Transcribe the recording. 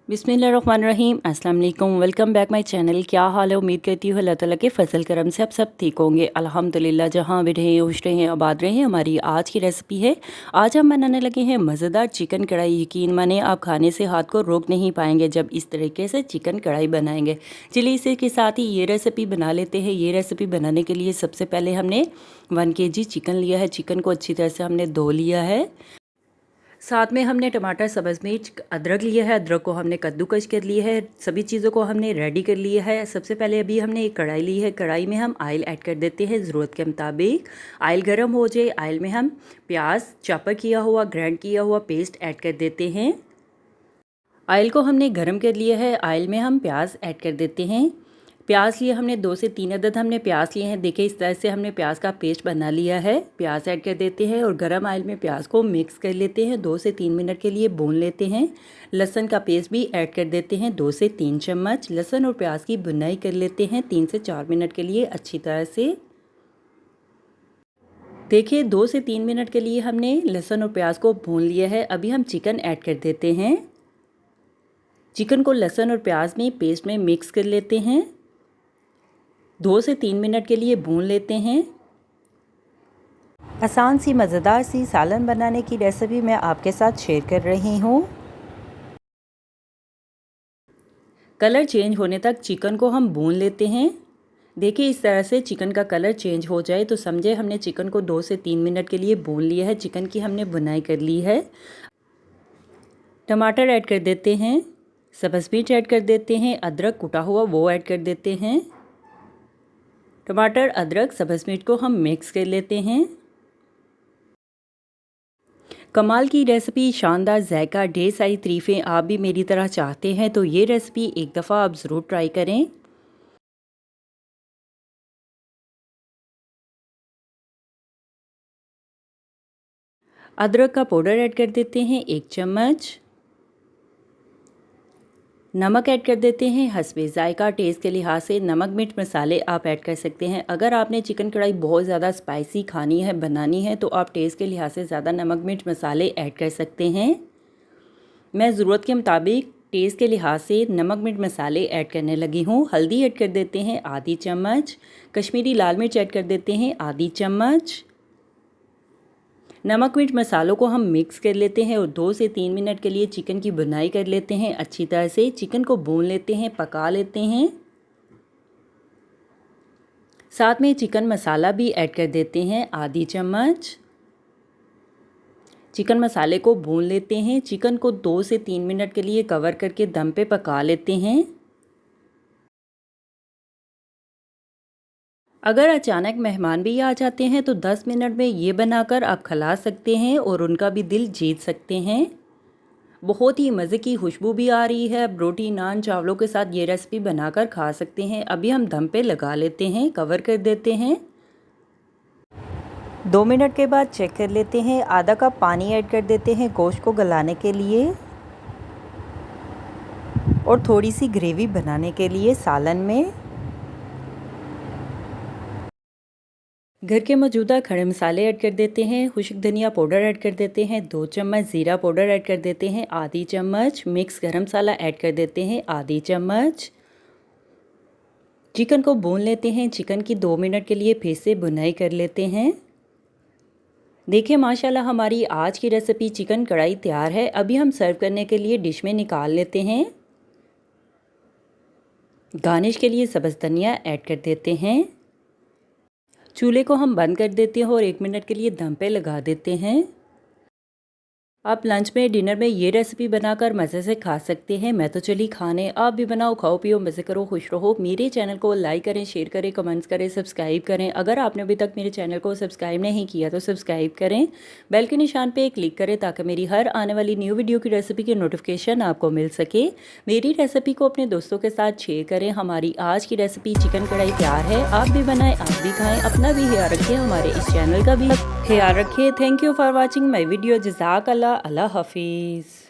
बिस्मिल्लाहिर्रहमानिर्रहीम अस्सलाम वालेकुम। Welcome back my channel. क्या हाल है? उम्मीद करती हूँ अल्लाह ताला के फजल करम से आप सब ठीक होंगे। अल्हम्दुलिल्लाह, जहाँ भी रहें खुश रहें आबाद रहें। हमारी आज की रेसिपी है, आज हम बनाने लगे हैं मज़ेदार चिकन कढ़ाई। यकीन माने आप खाने से हाथ को रोक नहीं पाएंगे जब इस तरीके से चिकन कढ़ाई बनाएंगे। चलिए इसी के साथ ही ये रेसिपी बना लेते हैं। ये रेसिपी बनाने के लिए सबसे पहले हमने 1 kg चिकन लिया है। चिकन को अच्छी तरह से हमने धो लिया है। साथ में हमने टमाटर, सब्ज़ मिर्च, अदरक लिया है। अदरक को हमने कद्दूकस कर लिया है। सभी चीज़ों को हमने रेडी कर लिया है। सबसे पहले अभी हमने एक कढ़ाई ली है। कढ़ाई में हम ऑयल ऐड कर देते हैं ज़रूरत के मुताबिक। ऑयल गर्म हो जाए, ऑयल में हम प्याज चॉपर किया हुआ, ग्राइंड किया हुआ पेस्ट ऐड कर देते हैं। ऑयल को हमने गर्म कर लिया है। ऑयल में हम प्याज ऐड कर देते हैं। प्याज लिए हमने 2 से 3 अदद हमने प्याज लिए हैं। देखिए इस तरह से हमने प्याज का पेस्ट बना लिया है। प्याज ऐड कर देते हैं और गरम ऑयल में प्याज को मिक्स कर लेते हैं। 2 से 3 मिनट के लिए भून लेते हैं। लहसुन का पेस्ट भी ऐड कर देते हैं 2 से 3 चम्मच। लहसुन और प्याज की भुनाई कर लेते हैं 3 से 4 मिनट के लिए अच्छी तरह से। देखिए 2 से 3 मिनट के लिए हमने लहसुन और प्याज को भून लिया है। अभी हम चिकन ऐड कर देते हैं। चिकन को लहसुन और प्याज में पेस्ट में मिक्स कर लेते हैं। 2 से 3 मिनट के लिए भून लेते हैं। आसान सी मज़ेदार सी सालन बनाने की रेसिपी मैं आपके साथ शेयर कर रही हूँ। कलर चेंज होने तक चिकन को हम भून लेते हैं। देखिए इस तरह से चिकन का कलर चेंज हो जाए तो समझे हमने चिकन को 2 से 3 मिनट के लिए भून लिया है। चिकन की हमने भुनाई कर ली है। टमाटर ऐड कर देते हैं, सब्ज़ मिर्च ऐड कर देते हैं, अदरक कुटा हुआ वो ऐड कर देते हैं। टमाटर, अदरक, सब्ज़ मिर्च को हम मिक्स कर लेते हैं। कमाल की रेसिपी, शानदार जायका, ढेर सारी तारीफ़ें आप भी मेरी तरह चाहते हैं तो ये रेसिपी एक दफ़ा आप ज़रूर ट्राई करें। अदरक का पाउडर ऐड कर देते हैं 1 चम्मच। नमक ऐड कर देते हैं हस्बे ज़ायका। टेस्ट के लिहाज से नमक, मिर्च, मसाले आप ऐड कर सकते हैं। अगर आपने चिकन कढ़ाई बहुत ज़्यादा स्पाइसी खानी है, बनानी है तो आप टेस्ट के लिहाज से ज़्यादा नमक, मिर्च, मसाले ऐड कर सकते हैं। मैं ज़रूरत के मुताबिक टेस्ट के लिहाज से नमक, मिर्च, मसाले ऐड करने लगी हूँ। हल्दी ऐड कर देते हैं आधी चम्मच। कश्मीरी लाल मिर्च ऐड कर देते हैं आधी चम्मच। नमक, मिर्च, मसालों को हम मिक्स कर लेते हैं और 2 से 3 मिनट के लिए चिकन की भुनाई कर लेते हैं अच्छी तरह से। चिकन को भून लेते हैं, पका लेते हैं। साथ में चिकन मसाला भी ऐड कर देते हैं आधी चम्मच। चिकन मसाले को भून लेते हैं। चिकन को 2 से 3 मिनट के लिए कवर करके दम पे पका लेते हैं। अगर अचानक मेहमान भी आ जाते हैं तो 10 मिनट में ये बनाकर आप खिला सकते हैं और उनका भी दिल जीत सकते हैं। बहुत ही मज़े की खुशबू भी आ रही है। अब रोटी, नान, चावलों के साथ ये रेसिपी बनाकर खा सकते हैं। अभी हम दम पे लगा लेते हैं, कवर कर देते हैं। 2 मिनट के बाद चेक कर लेते हैं। आधा कप पानी ऐड कर देते हैं गोश्त को गलाने के लिए और थोड़ी सी ग्रेवी बनाने के लिए सालन में। घर के मौजूदा खड़े मसाले ऐड कर देते हैं। खुश्क धनिया पाउडर ऐड कर देते हैं 2 चम्मच। ज़ीरा पाउडर ऐड कर देते हैं आधी चम्मच। मिक्स गरम मसाला ऐड कर देते हैं आधी चम्मच। चिकन को भून लेते हैं। चिकन की 2 मिनट के लिए फिर से भुनाई कर लेते हैं। देखिए माशाल्लाह हमारी आज की रेसिपी चिकन कढ़ाई तैयार है। अभी हम सर्व करने के लिए डिश में निकाल लेते हैं। गार्निश के लिए सब्ज़ धनिया ऐड कर देते हैं। चूल्हे को हम बंद कर देते हैं और 1 मिनट के लिए दम पे लगा देते हैं। आप लंच में, डिनर में ये रेसिपी बनाकर मज़े से खा सकते हैं। मैं तो चली खाने, आप भी बनाओ, खाओ, पियो, मज़े करो, खुश रहो। मेरे चैनल को लाइक करें, शेयर करें, कमेंट्स करें, सब्सक्राइब करें। अगर आपने अभी तक मेरे चैनल को सब्सक्राइब नहीं किया तो सब्सक्राइब करें। बेल के निशान पे क्लिक करें ताकि मेरी हर आने वाली न्यू वीडियो की रेसिपी की नोटिफिकेशन आपको मिल सके। मेरी रेसिपी को अपने दोस्तों के साथ शेयर करें। हमारी आज की रेसिपी चिकन कढ़ाई तैयार है। आप भी बनाएं, आप भी खाएँ। अपना भी ख्याल रखें, हमारे इस चैनल का भी ख्याल रखें। Thank you for watching my video. जज़ाकल्लाह। अल्लाह हाफिज़।